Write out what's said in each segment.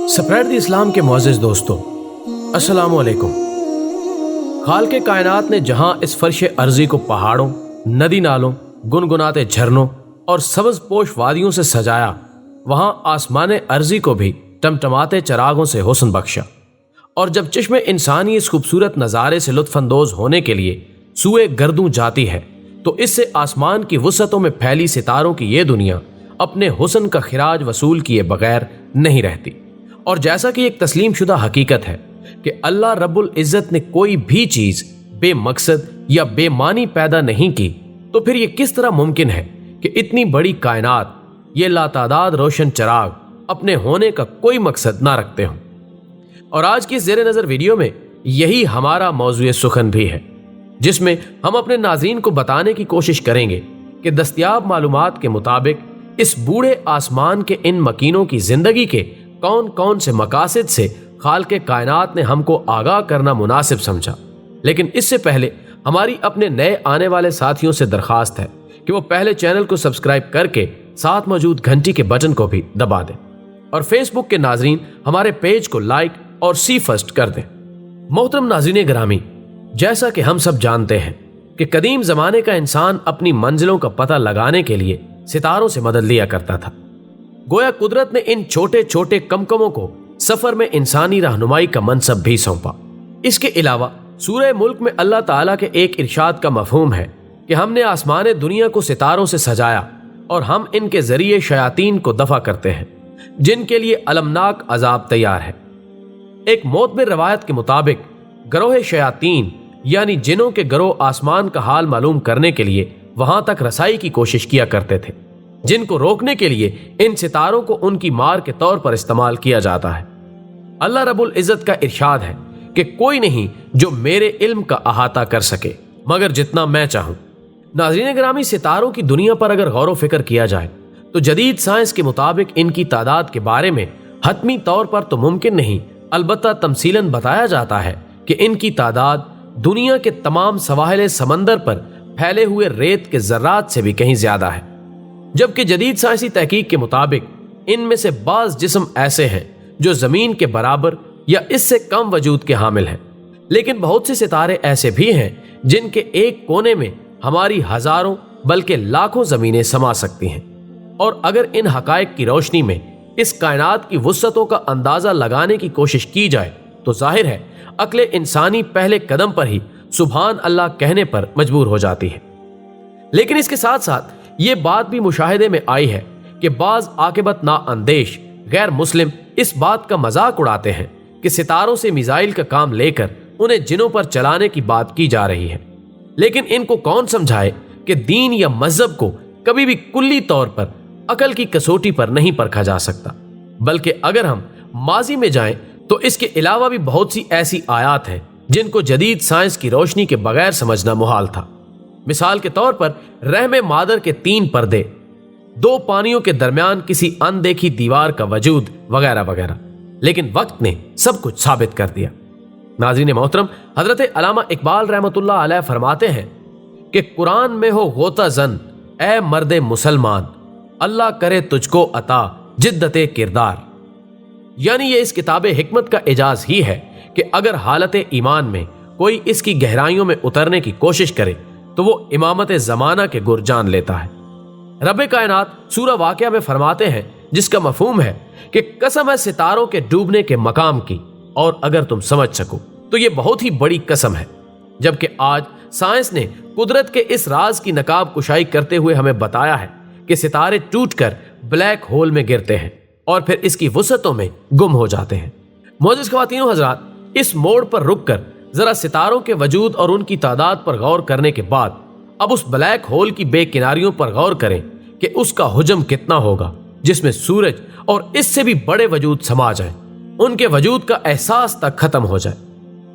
Spread the इस्लाम के मुअज़्ज़िज़ दोस्तों, अस्सलामु अलैकुम। खालिक़े कायनात ने जहां इस फर्श अर्ज़ी को पहाड़ों, नदी नालों, गुनगुनाते झरनों और सब्ज़ पोश वादियों से सजाया, वहां आसमान अर्ज़ी को भी टमटमाते चरागों से हुस्न बख्शा। और जब चश्मे इंसानी इस खूबसूरत नज़ारे से लुत्फ़अंदोज़ होने के लिए सूए गर्दूं जाती है, तो इससे आसमान की वुसअतों में फैली सितारों की ये दुनिया अपने हुस्न का खिराज वसूल किए बगैर नहीं रहती। और जैसा कि एक तस्लीम शुदा हकीकत है कि अल्लाह रब्बुल इज़्ज़त ने कोई भी चीज़ बेमकसद या बेमानी पैदा नहीं की, तो फिर ये किस तरह मुमकिन है कि इतनी बड़ी कायनात, ये लातादाद रोशन चराग अपने होने का कोई मकसद ना रखते हों। और आज की ज़ेरे नज़र वीडियो में यही हमारा मौज़ूए सुखन भी है, जिसमें हम अपने नाज़रीन को बताने की कोशिश करेंगे कि दस्तयाब मालूमात के मुताबिक इस बूढ़े आसमान के इन मकीनों की ज़िंदगी के कौन कौन से मकासद से खालिक़े कायनात ने हमको आगाह करना मुनासिब समझा। लेकिन इससे पहले हमारी अपने नए आने वाले साथियों से दरख्वास्त है कि वो पहले चैनल को सब्सक्राइब करके साथ मौजूद घंटी के बटन को भी दबा दें, और फेसबुक के नाजरीन हमारे पेज को लाइक और सी फर्स्ट कर दें। मोहतरम नाज़रीन गिरामी, जैसा कि हम सब जानते हैं कि कदीम ज़माने का इंसान अपनी मंजिलों का पता लगाने के लिए सितारों से मदद लिया करता था। गोया कुदरत ने इन छोटे छोटे कमकमों को सफर में इंसानी रहनुमाई का मनसब भी सौंपा। इसके अलावा सूरह मुल्क में अल्लाह ताला के एक इरशाद का मफहूम है कि हमने आसमान दुनिया को सितारों से सजाया और हम इनके जरिए शयातीन को दफा करते हैं, जिनके लिए अलमनाक अजाब तैयार है। एक मोतबर रवायत के मुताबिक गरोह शयातीन यानी जिनों के गरोह आसमान का हाल मालूम करने के लिए वहां तक रसाई की कोशिश किया करते थे, जिनको रोकने के लिए इन सितारों को उनकी मार के तौर पर इस्तेमाल किया जाता है। अल्लाह रब्बुल इज़्ज़त का इरशाद है कि कोई नहीं जो मेरे इल्म का अहाता कर सके मगर जितना मैं चाहूं। नाज़रीन गिरामी, सितारों की दुनिया पर अगर गौर व फिक्र किया जाए तो जदीद साइंस के मुताबिक इनकी तादाद के बारे में हतमी तौर पर तो मुमकिन नहीं, अलबत्ता तमसीलन बताया जाता है कि इनकी तादाद दुनिया के तमाम सवाहिल समंदर पर फैले हुए रेत के ज़र्रात से भी कहीं ज्यादा है। जबकि जदीद साइंसी तहकीक के मुताबिक इनमें से बाज़ जिस्म ऐसे हैं जो ज़मीन के बराबर या इससे कम वजूद के हामिल हैं, लेकिन बहुत से सितारे ऐसे भी हैं जिनके एक कोने में हमारी हजारों बल्कि लाखों ज़मीनें समा सकती हैं। और अगर इन हकायक की रोशनी में इस कायनात की वुसअतों का अंदाज़ा लगाने की कोशिश की जाए तो जाहिर है अक्ल इंसानी पहले कदम पर ही सुभान अल्लाह कहने पर मजबूर हो जाती है। लेकिन इसके साथ साथ ये बात भी मुशाहिदे में आई है कि बाज आकिबत नाअंदेश गैर मुस्लिम इस बात का मजाक उड़ाते हैं कि सितारों से मिसाइल का काम लेकर उन्हें जिनों पर चलाने की बात की जा रही है। लेकिन इनको कौन समझाए कि दीन या मजहब को कभी भी कुल्ली तौर पर अकल की कसौटी पर नहीं परखा जा सकता, बल्कि अगर हम माजी में जाएं तो इसके अलावा भी बहुत सी ऐसी आयात हैं जिनको जदीद साइंस की रोशनी के बगैर समझना मुहाल था। मिसाल के तौर पर रहमे मादर के 3 पर्दे, 2 पानियों के दरमियान किसी अनदेखी दीवार का वजूद वगैरह वगैरह। लेकिन वक्त ने सब कुछ साबित कर दिया। नाज़रीन मोहतरम, हजरत अल्लामा इकबाल रहमतुल्लाह अलैह फरमाते हैं कि कुरान में हो गोता जन ए मर्दे मुसलमान, अल्लाह करे तुझको अता जिद्दते किरदार। यानी ये इस किताब हिकमत का एजाज ही है कि अगर हालत ईमान में कोई इसकी गहराइयों में उतरने की कोशिश करे तो वो इमामत ज़माना के गुर जान लेता है। रब कायनात सूरह वाक़िया में फरमाते हैं, जिसका मफहूम है कि कसम है सितारों के डूबने के मकाम की, और अगर तुम समझ सको तो ये बहुत ही बड़ी कसम है। जबकि आज साइंस ने कुदरत के इस राज की नकाब कुशाई करते हुए हमें बताया है कि सितारे टूटकर ब्लैक होल में गिरते हैं और फिर इसकी वुसअतों में गुम हो जाते हैं। मोअज़्ज़िज़ ख़वातीनो हज़रात, इस मोड़ पर रुककर जरा सितारों के वजूद और उनकी तादाद पर गौर करने के बाद अब उस ब्लैक होल की बेकिनारियों पर गौर करें कि उसका हुजम कितना होगा, जिसमें सूरज और इससे भी बड़े वजूद समा जाए, उनके वजूद का एहसास तक खत्म हो जाए।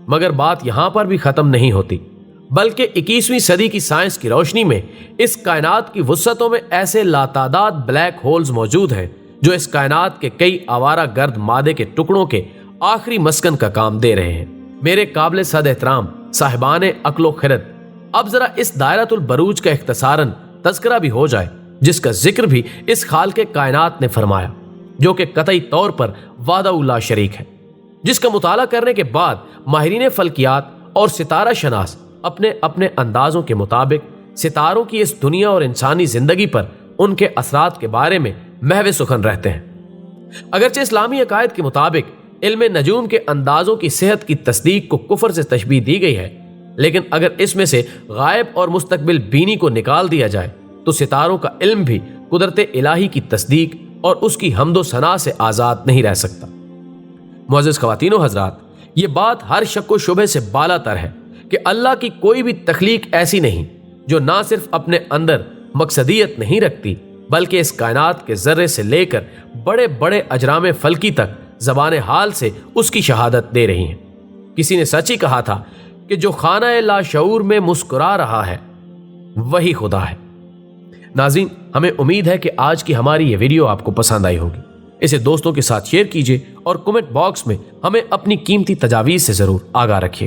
मगर बात यहां पर भी खत्म नहीं होती, बल्कि 21वीं सदी की साइंस की रोशनी में इस कायनात की वुसअतों में ऐसे लातादाद ब्लैक होल्स मौजूद हैं जो इस कायनात के कई आवारा गर्द मादे के टुकड़ों के आखिरी मस्कन का काम दे रहे हैं। मेरे काबिल सद एहतराम साहिबाने अक्लो खिरत, अब जरा इस दायरतुल बरूज का इख्तसारन तज़किरा भी हो जाए, जिसका जिक्र भी इस खालिक़े कायनात ने फरमाया। جو کہ قطعی طور پر وحدہ لا شریک ہے، جس کا مطالعہ کرنے کے بعد ماہرین فلکیات اور ستارہ شناس اپنے اپنے اندازوں کے مطابق ستاروں کی اس دنیا اور انسانی زندگی پر ان کے اثرات کے بارے میں محو سخن رہتے ہیں۔ اگرچہ اسلامی عقائد کے مطابق علم نجوم کے اندازوں کی صحت کی تصدیق کو کفر سے تشبیہ دی گئی ہے، لیکن اگر اس میں سے غائب اور مستقبل بینی کو نکال دیا جائے تو ستاروں کا علم بھی قدرت الہی کی تصدیق اور اس کی حمد و ثنا سے آزاد نہیں رہ سکتا۔ معزز خواتین و حضرات، یہ بات ہر شک و شبہ سے بالا تر ہے کہ اللہ کی کوئی بھی تخلیق ایسی نہیں جو نہ صرف اپنے اندر مقصدیت نہیں رکھتی بلکہ اس کائنات کے ذرے سے لے کر بڑے بڑے اجرام فلکی تک زبان حال سے اس کی شہادت دے رہی ہیں۔ کسی نے سچ ہی کہا تھا کہ جو خانہ لا شعور میں مسکرا رہا ہے وہی خدا ہے۔ ناظرین، ہمیں امید ہے کہ آج کی ہماری یہ ویڈیو آپ کو پسند آئی ہوگی۔ اسے دوستوں کے ساتھ شیئر کیجیے اور کمنٹ باکس میں ہمیں اپنی قیمتی تجاویز سے ضرور آگاہ رکھیے۔